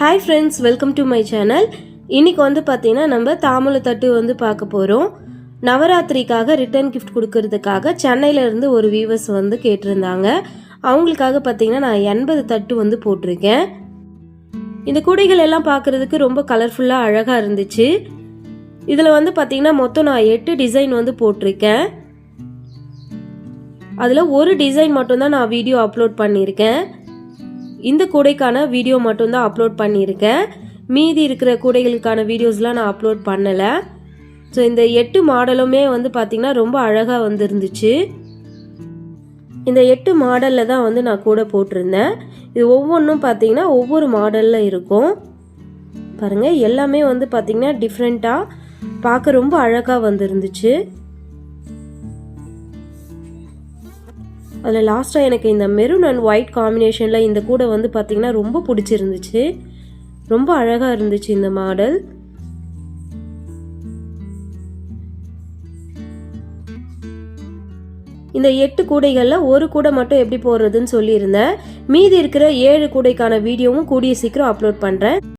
Hi friends, welcome to my channel. இன்னைக்கு வந்து பாத்தீங்கன்னா நம்ம தாம்பூல தட்டு வந்து பார்க்க போறோம். நவராத்திரிக்காக ரிட்டர்ன் gift கொடுக்கிறதுக்காக சென்னையில இருந்து ஒரு வியூவர்ஸ் வந்து கேட்டிருந்தாங்க. அவங்களுக்காக பாத்தீங்கன்னா நான் 80 தட்டு வந்து போட்டுருக்கேன். இந்த கூடைகள் எல்லாம் பார்க்கிறதுக்கு ரொம்ப கலர்ஃபுல்லா அழகா இருந்துச்சு. இதுல வந்து பாத்தீங்கன்னா மொத்தம் நான் 8 டிசைன் வந்து போட்டிருக்கேன். அதுல ஒரு டிசைன் மட்டும் தான் நான் வீடியோ அப்லோட் பண்ணியிருக்கேன். இந்த கூடைக்கான வீடியோ மட்டும் தான் அப்லோட் பண்ணியிருக்கேன். மீதி இருக்கிற கூடைகளுக்கான வீடியோஸ்லாம் நான் அப்லோட் பண்ணலை. ஸோ இந்த 8 மாடலுமே வந்து பார்த்திங்கன்னா ரொம்ப அழகாக வந்துருந்துச்சு. இந்த 8 மாடலில் தான் வந்து நான் கூடை போட்டிருந்தேன். இது ஒவ்வொன்றும் பார்த்திங்கன்னா ஒவ்வொரு மாடலில் இருக்கும். பாருங்கள், எல்லாமே வந்து பார்த்திங்கன்னா டிஃப்ரெண்ட்டாக பார்க்க ரொம்ப அழகாக வந்துருந்துச்சு. அதில் லாஸ்ட்டாக எனக்கு இந்த மெரூன் அண்ட் ஒயிட் காம்பினேஷனில் இந்த கூடை வந்து பார்த்திங்கன்னா ரொம்ப பிடிச்சிருந்துச்சு. ரொம்ப அழகாக இருந்துச்சு இந்த மாடல். இந்த 8 கூடைகளில் ஒரு கூடை மட்டும் எப்படி போடுறதுன்னு சொல்லியிருந்தேன். மீதி இருக்கிற 7 கூடைக்கான வீடியோவும் கூடிய சீக்கிரம் அப்லோட் பண்ணுறேன்.